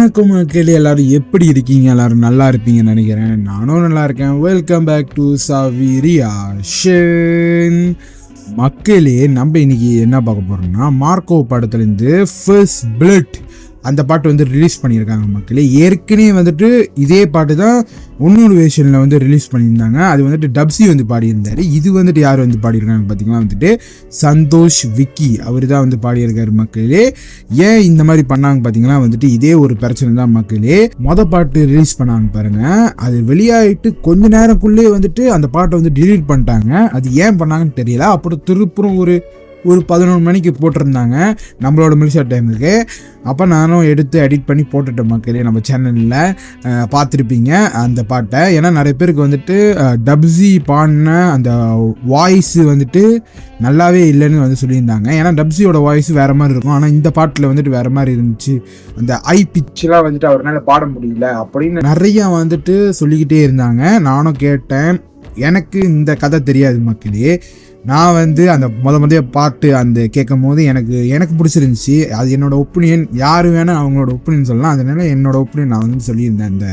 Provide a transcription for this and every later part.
வணக்கம் மக்களே, எல்லாரும் எப்படி இருக்கீங்க? எல்லாரும் நல்லா இருப்பீங்கன்னு நினைக்கிறேன். நானும் நல்லா இருக்கேன். வெல்கம் பேக் டு சாவி ரியாக்ஷன். மக்களே, நம்ம இன்னைக்கு என்ன பார்க்க போறோம்னா, மார்க்கோ படத்துலேருந்து ஃபர்ஸ்ட் பிளட் அந்த பாட்டு வந்து ரிலீஸ் பண்ணியிருக்காங்க மக்களே. ஏற்கனவே வந்துட்டு இதே பாட்டு தான் இன்னொரு வேர்ஷனில் வந்து ரிலீஸ் பண்ணியிருந்தாங்க. அது வந்துட்டு டப்ஸி வந்து பாடியிருந்தார். இது வந்துட்டு யார் வந்து பாடியிருக்காங்க பார்த்தீங்கன்னா வந்துட்டு சந்தோஷ் விக்கி அவர் தான் வந்து பாடியிருக்காரு மக்களே. ஏன் இந்த மாதிரி பண்ணாங்க பார்த்தீங்கன்னா வந்துட்டு இதே ஒரு பிரச்சனை தான் மக்களே. பாட்டு ரிலீஸ் பண்ணாங்க பாருங்க, அது வெளியாகிட்டு கொஞ்ச நேரக்குள்ளே வந்துட்டு அந்த பாட்டை வந்து டிலீட் பண்ணிட்டாங்க. அது ஏன் பண்ணாங்கன்னு தெரியல. அப்புறம் திருப்புறம் ஒரு 11 மணிக்கு போட்டிருந்தாங்க நம்மளோட மில்ஷா டைமுக்கு. அப்போ நானும் எடுத்து எடிட் பண்ணி போட்டுட்டேன் மக்களே. நம்ம சேனலில் பார்த்துருப்பீங்க அந்த பாட்டை. ஏன்னா நிறைய பேருக்கு வந்துட்டு டப்ஸி பாடின அந்த வாய்ஸு வந்துட்டு நல்லாவே இல்லைன்னு வந்து சொல்லியிருந்தாங்க. ஏன்னா டப்ஸியோட வாய்ஸ் வேறு மாதிரி இருக்கும், ஆனால் இந்த பாட்டில் வந்துட்டு வேறு மாதிரி இருந்துச்சு. அந்த பிச்செலாம் வந்துட்டு அவரால் பாட முடியல அப்படின்னு நிறையா வந்துட்டு சொல்லிக்கிட்டே இருந்தாங்க. நானும் கேட்டேன். எனக்கு இந்த கதை தெரியாது மக்களே. நான் வந்து அந்த முதல்ல பாட்டு அந்த கேட்கும் போது எனக்கு பிடிச்சிருந்துச்சி. அது என்னோட ஒப்பீனியன். யார் வேணால் அவங்களோட ஒப்பீனியன் சொல்லலாம். அதனால என்னோட ஒப்பீனியன் நான் வந்து சொல்லியிருந்தேன். அந்த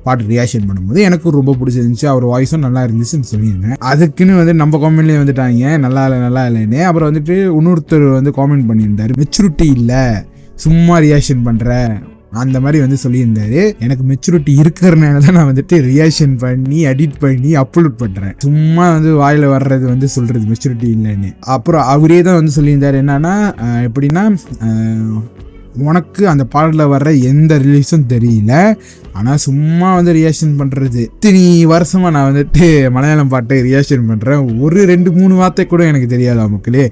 பாட்டு ரியாக்ஷன் பண்ணும்போது எனக்கு ரொம்ப பிடிச்சிருந்துச்சி. அவர் வாய்ஸும் நல்லா இருந்துச்சுன்னு சொல்லியிருந்தேன். அதுக்குன்னு வந்து நம்ம காமெண்ட்லேயே வந்துட்டாங்க நல்லா இல்லைன்னு. அப்புறம் வந்துட்டு இன்னொருத்தர் வந்து காமெண்ட் பண்ணியிருந்தார், மெச்சூரிட்டி இல்லை சும்மா ரியாக்ஷன் பண்ணுற அந்த மாதிரி வந்து சொல்லியிருந்தாரு. எனக்கு மெச்சூரிட்டி இருக்கிறனால தான் நான் வந்துட்டு ரியாக்ஷன் பண்ணி எடிட் பண்ணி அப்லோட் பண்ணுறேன். சும்மா வந்து வாயில் வர்றது வந்து சொல்கிறது மெச்சூரிட்டி இல்லைன்னு. அப்புறம் அவரே தான் வந்து சொல்லியிருந்தார். என்னன்னா எப்படின்னா, உனக்கு அந்த பாடலில் வர்ற எந்த ரிலீஸும் தெரியல, ஆனால் சும்மா வந்து ரியாக்ஷன் பண்ணுறது. இத்தனை வருஷமாக நான் வந்துட்டு மலையாளம் பாட்டை ரியாக்ஷன் பண்ணுறேன். ஒரு 2-3 வார்த்தை கூட எனக்கு தெரியாதா மக்களே.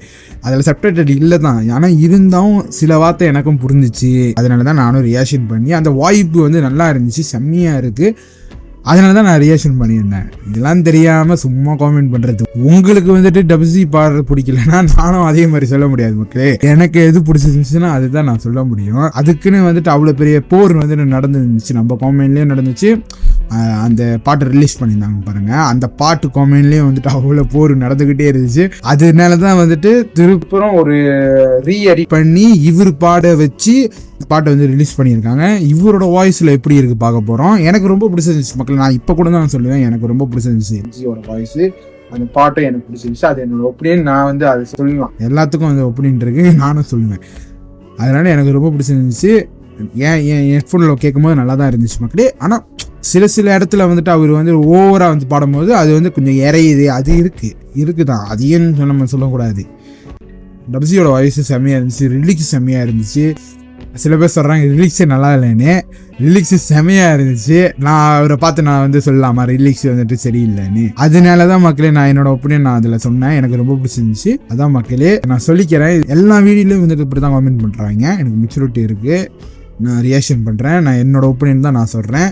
அதில் சப்டைட்டில் இல்லை தான், ஆனால் இருந்தாலும் சில வார்த்தை எனக்கும் புரிஞ்சிச்சு. அதனால தான் நானும் ரியாக்ஷன் பண்ணி அந்த வாய்ப்பு வந்து நல்லா இருந்துச்சு, செம்மையாக இருக்குது. அதனால தான் நான் ரியாக்ஷன் பண்ணியிருந்தேன். இதெல்லாம் தெரியாமல் சும்மா காமெண்ட் பண்ணுறது. உங்களுக்கு வந்துட்டு டப்ஸி பாடுறது பிடிக்கலன்னா நானும் அதே மாதிரி சொல்ல முடியாது மக்களே. எனக்கு எது பிடிச்சிருந்துச்சுன்னா அதுதான் நான் சொல்ல முடியும். அதுக்குன்னு வந்துட்டு அவ்வளோ பெரிய போர் வந்துட்டு நடந்துருந்துச்சு. நம்ம காமெண்ட்லேயும் நடந்துச்சு. அந்த பாட்டை ரிலீஸ் பண்ணியிருந்தாங்க பாருங்கள், அந்த பாட்டு காமெண்ட்லேயும் வந்துட்டு அவ்வளோ போர் நடந்துக்கிட்டே இருந்துச்சு. அதனால தான் வந்துட்டு திருப்புறம் ஒரு ரீஎடிட் பண்ணி இவர் பாட வச்சு பாட்டை வந்து ரிலீஸ் பண்ணியிருக்காங்க. இவரோட வாய்ஸில் எப்படி இருக்குது பார்க்க போகிறோம். எனக்கு ரொம்ப பிடிச்சிருந்துச்சு மக்கள். நான் இப்போ கூட தான் சொல்லுவேன், எனக்கு ரொம்ப பிடிச்சிருந்துச்சு எம்ஜியோட வாய்ஸு. அந்த பாட்டும் எனக்கு பிடிச்சிருந்துச்சு. அது என்னோட ஒப்பீனியன். நான் வந்து அதை சொல்லலாம், எல்லாத்துக்கும் அந்த ஒப்பீனியன் இருக்குது, நானும் சொல்லுவேன். அதனால் எனக்கு ரொம்ப பிடிச்சிருந்துச்சு. என் ஹெட்ஃபோனில் கேட்கும்போது நல்லா தான் இருந்துச்சு மக்களே. ஆனால் சில இடத்துல வந்துட்டு அவர் வந்து ஓவராக வந்து பாடும்போது அது வந்து கொஞ்சம் இறையுது. அது இருக்குதான், அதையும் நம்ம சொல்லக்கூடாது. டப்ஸியோட வாய்ஸு செம்மையாக இருந்துச்சு, ரிலீக்ஸ் செம்மையாக இருந்துச்சு. சில பேர் சொல்கிறாங்க ரிலீக்ஸே நல்லா இல்லைன்னு. ரிலீக்ஸு செம்மையாக இருந்துச்சு. நான் அவரை பார்த்து நான் வந்து சொல்லலாமா ரிலீக்ஸ் வந்துட்டு சரியில்லைன்னு. அதனால தான் மக்களே நான் என்னோட ஒப்பீனியன் நான் அதில் சொன்னேன். எனக்கு ரொம்ப பிடிச்சிருந்துச்சு. அதான் மக்களே நான் சொல்லிக்கிறேன். எல்லா வீடியோலையும் வந்துட்டு இப்படி தான் காமெண்ட் பண்ணுறாங்க. எனக்கு மெச்சூரிட்டி இருக்குது, நான் ரியாக்ஷன் பண்ணுறேன், நான் என்னோட ஒப்பீனியன் தான் நான் சொல்கிறேன்.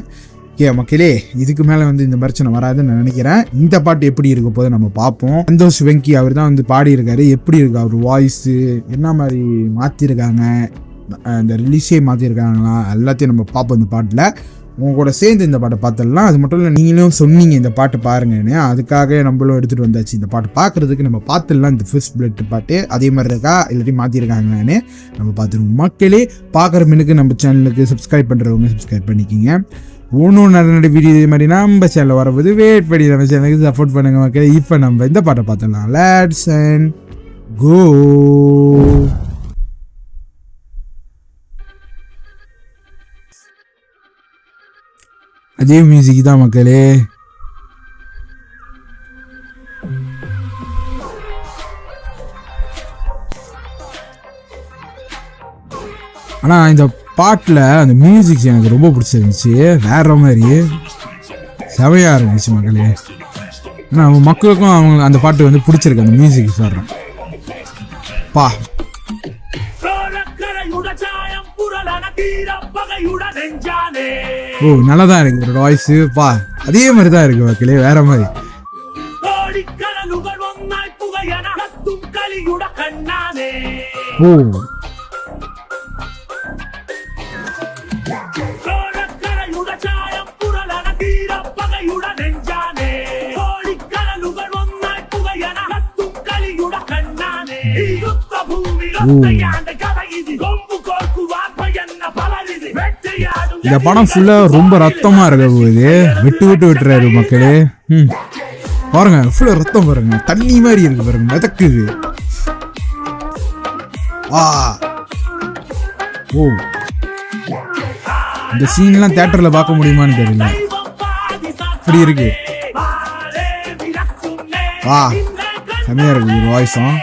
மக்களே, இதுக்கு மேலே வந்து இந்த பிரச்சனை வராதுன்னு நான் நினைக்கிறேன். இந்த பாட்டு எப்படி இருக்க போது நம்ம பார்ப்போம். சந்தோஷ் வெங்கி அவர் தான் வந்து பாடியிருக்காரு. எப்படி இருக்கு அவர் வாய்ஸு, என்ன மாதிரி மாற்றிருக்காங்க, இந்த ரிலீஸே மாற்றிருக்காங்களா, எல்லாத்தையும் நம்ம பார்ப்போம் இந்த பாட்டில். உங்க கூட சேர்ந்து இந்த பாட்டை பார்த்துடலாம். அது மட்டும் இல்லை, நீங்களும் சொன்னீங்க இந்த பாட்டு பாருங்கன்னு, அதுக்காக நம்மளும் எடுத்துகிட்டு வந்தாச்சு. இந்த பாட்டு பார்க்குறதுக்கு நம்ம பார்த்துடலாம். இந்த ஃபர்ஸ்ட் பிளட் பாட்டு அதே மாதிரி இருக்கா இல்லாட்டி மாற்றிருக்காங்களான்னு நம்ம பார்த்துருவோம். மக்களே, பார்க்குற மினுக்கு நம்ம சேனலுக்கு சப்ஸ்கிரைப் பண்ணுறவங்க சப்ஸ்கிரைப் பண்ணிக்கிங்க. ஒன்றும் நல்ல வீடியோ இதே மாதிரி நம்ம சேனலில் வரப்போது வெயிட் பண்ணி நம்ம சேனலுக்கு சப்போர்ட் பண்ணுங்க மக்களே. இப்போ நம்ம இந்த பாட்டை பார்த்துடலாம். லெட்ஸ் அண்ட் கோ. அதே மியூசிக் தான் மக்களே. ஆனால் இந்த பாட்டில் அந்த மியூசிக் எனக்கு ரொம்ப பிடிச்சிருந்துச்சு. வேற மாதிரி செவையாக இருந்துச்சு மக்களே. ஆனால் மக்களுக்கும் அவங்க அந்த பாட்டு வந்து பிடிச்சிருக்கு. அந்த மியூசிக் சொல்கிறேன் பா. ஓ, நல்லா தான் இருக்கு ஒரு வாய்ஸு பா. அதே மாதிரி தான் இருக்கு மக்களே, வேற மாதிரி. ஓ, భూమి కొమ్ము కోరుకు వాపయన్న బలరిది వెట్టయాడు இந்த படம் ஃபுல்லா ரொம்ப ரத்தமா இருக்க போகுது. விட்டு விட்டு விட்டுறாரு மக்களே. பாருங்க ஃபுல்லா ரத்தம் பாருங்க, தண்ணி மாதிரி இருக்கு பாருங்க, மிதக்குது. ஓ இந்த சீன்லாம் தியேட்டர்ல பார்க்க முடியுமான்னு தெரியல, இப்படி இருக்கு. செமையா இருக்கு ஒரு வாய்ஸும்.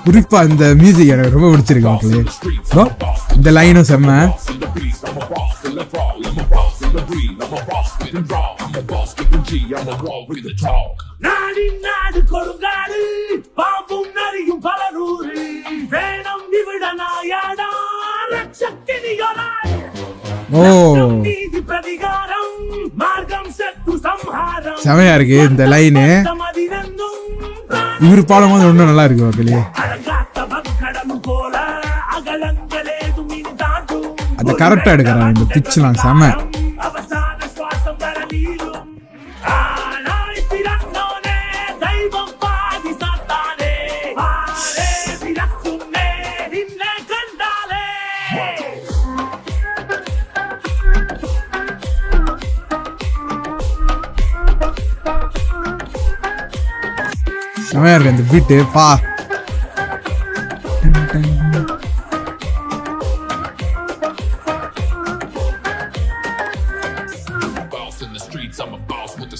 குறிப்பா இந்த மியூசிக் எனக்கு ரொம்ப பிடிச்சிருக்கு மக்களே. இந்த லைனும் செம்ம. செமையா இருக்கு இந்த லைனு. இவரு பாடும்போது ஒன்றும் நல்லா இருக்கு மக்களே. அந்த கரெக்டா எடுக்கிறான் இந்த பிச்லாம் செம. செமையா இருக்கு அந்த பீட்டு பா. Boss in the streets, I'm a boss with the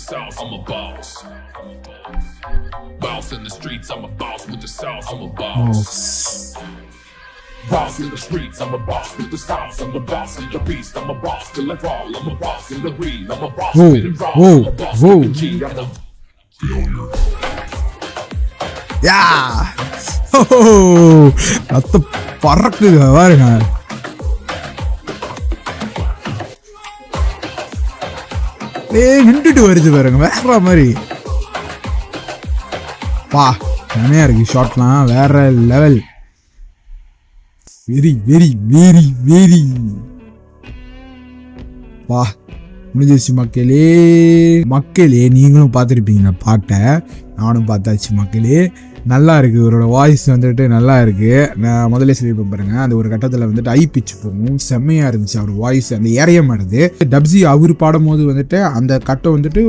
sauce. I'm a boss. Boss in the streets, I'm a boss with the sauce. I'm a boss in the beast, I'm a boss till I fall. I'm a boss in the real, I'm a boss in the raw. I'm a boss in the G, I'm a failure. Yeah. Oh, ரத்த பறக்குது பாருங்க. நின்றுட்டு வருது பாருங்க வேற மாதிரி. பா செமையா இருக்கு ஷாட்லாம் வேற level. Very very very very பா. முடிஞ்சிருச்சு மக்களே. மக்களே நீங்களும் பார்த்துருப்பீங்க இந்த பாட்டை, நானும் பார்த்தாச்சு மக்களே. நல்லா இருக்குது, இவரோட வாய்ஸ் வந்துட்டு நல்லா இருக்குது. நான் முதல்ல சொல்லியிருப்பேன் பாருங்க, அந்த ஒரு கட்டத்தில் வந்துட்டு ஐ பிச் போகும், செம்மையாக இருந்துச்சு அவர் வாய்ஸ். அந்த ஏறைய மாடுது டப்ஸி அவர் பாடும் போது வந்துட்டு அந்த கட்டம் வந்துட்டு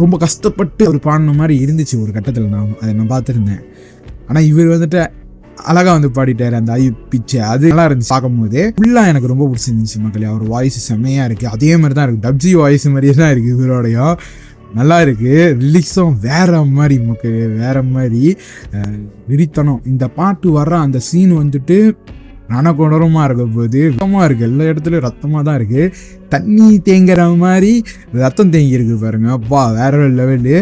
ரொம்ப கஷ்டப்பட்டு அவர் பாடின மாதிரி இருந்துச்சு ஒரு கட்டத்தில். நான் பார்த்துருந்தேன். ஆனால் இவர் வந்துட்டு அழகாக வந்து பாடிட்டார் அந்த ஐ பிச்சை. அது நல்லா இருந்துச்சு பார்க்கும் போது. ஃபுல்லாக எனக்கு ரொம்ப பிடிச்சிருந்துச்சு மக்களே. அவர் வாய்ஸ் செம்மையாக இருக்குது, அதே மாதிரி தான் இருக்குது, டப்ஸி வாய்ஸ் மாதிரியே தான் இருக்குது இவரோடையும். நல்லா இருக்குது. ரிலீக்ஸும் வேற மாதிரி மக்கள், வேற மாதிரி விரித்தனம். இந்த பாட்டு வர்ற அந்த சீன் வந்துட்டு ரணகொடரமாக இருக்க போது ரத்தமாக இருக்குது, எல்லா இடத்துலையும் ரத்தமாக தான் இருக்குது. தண்ணி தேங்குற மாதிரி ரத்தம் தேங்கி இருக்குது பாருங்க. அப்பா வேற லெவலு.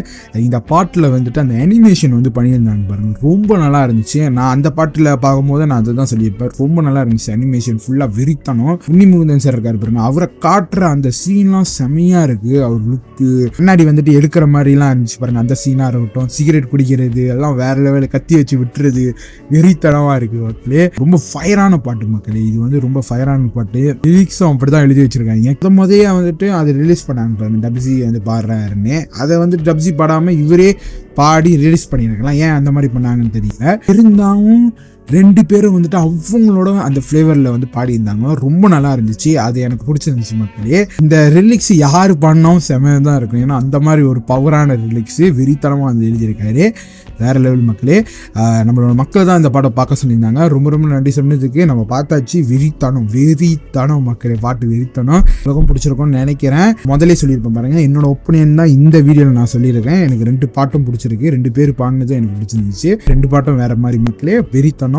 இந்த பாட்டில் வந்துட்டு அந்த அனிமேஷன் வந்து பண்ணியிருந்தாங்க பாருங்க, ரொம்ப நல்லா இருந்துச்சு. நான் அந்த பாட்டில் பார்க்கும்போது நான் அதை தான் சொல்லியிருப்பேன், ரொம்ப நல்லா இருந்துச்சு அனிமேஷன் ஃபுல்லாக விரித்தனம். உன்னிமுகுந்தன் சார் இருக்காரு பாருங்க, அவரை காட்டுற அந்த சீன்லாம் செமையாக இருக்குது. அவர் லுக்கு முன்னாடி வந்துட்டு எடுக்கிற மாதிரிலாம் இருந்துச்சு பாருங்க. அந்த சீனாக இருக்கட்டும், சிகரெட் குடிக்கிறது எல்லாம் வேற லெவலில் கத்தி வச்சு விட்டுறது வெறித்தனமாக இருக்குது மக்களே. ரொம்ப ஃபயரான பாட்டு மக்களே, இது வந்து ரொம்ப ஃபயரான பாட்டு. லிரிக்ஸும் அப்படி தான் எழுதி வச்சிருக்காங்க. முதல்ல வந்துட்டு அதை ரிலீஸ் பண்ணாங்க டப்ஸி வந்து பாடுறாருன்னு. அதை வந்து டப்ஸி பாடாமல் இவரே பாடி ரிலீஸ் பண்ணியிருக்கலாம். ஏன் அந்த மாதிரி பண்ணாங்கன்னு தெரியல. இருந்தாலும் ரெண்டு பேரும் வந்துட்டு அவங்களோட அந்த ஃப்ளேவரில் வந்து பாடியிருந்தாங்க, ரொம்ப நல்லா இருந்துச்சு. அது எனக்கு பிடிச்சிருந்துச்சு மக்களே. இந்த ரிலிக்ஸ் யார் பண்ணாலும் செமையாக தான் இருக்கும், ஏன்னா அந்த மாதிரி ஒரு பவரான ரிலிக்ஸு வெறித்தனமாக வந்து எழுதியிருக்காரு. வேறு லெவல் மக்களே. நம்மளோட மக்கள் தான் இந்த பாட்டை பார்க்க சொல்லியிருந்தாங்க, ரொம்ப ரொம்ப நன்றி சொன்னதுக்கு. நம்ம பார்த்தாச்சு. வெறித்தனம் மக்களே, பாட்டு வெறித்தனம். உலகம் பிடிச்சிருக்கோன்னு நினைக்கிறேன். முதலே சொல்லியிருப்பேன் பாருங்க, என்னோட ஒப்பீனியன் தான் இந்த வீடியோவில் நான் சொல்லியிருக்கேன். எனக்கு ரெண்டு பாட்டும் பிடிச்சிருக்கு, ரெண்டு பேர் பாடினதும் எனக்கு பிடிச்சிருந்துச்சு. ரெண்டு பாட்டும் வேறு மாதிரி மக்களே. வெறித்தனம்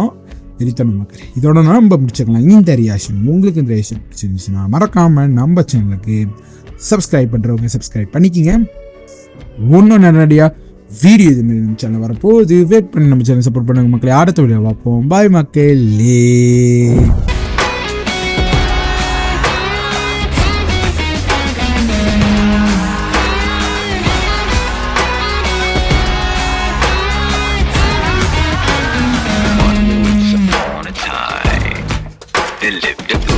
மக்களே. இதோட நம்ம முடிச்சுக்கலாம் இந்த ரியாக்ஷன். உங்களுக்கு இந்த ரியாக்ஷன் பிடிச்சிருந்துச்சுன்னா மறக்காமல் நம்ம சேனலுக்கு சப்ஸ்கிரைப் பண்ணுறவங்க சப்ஸ்கிரைப் பண்ணிக்கிங்க. ஒன்றும் நேரடியாக வீடியோ இதுமாரி நம்ம சேனல் வரப்போகுது. வெயிட் பண்ணி நம்ம சேனல் சப்போர்ட் பண்ணுங்க மக்களே. அடுத்த வீடியோ பார்ப்போம். பாய் மக்களே. Lived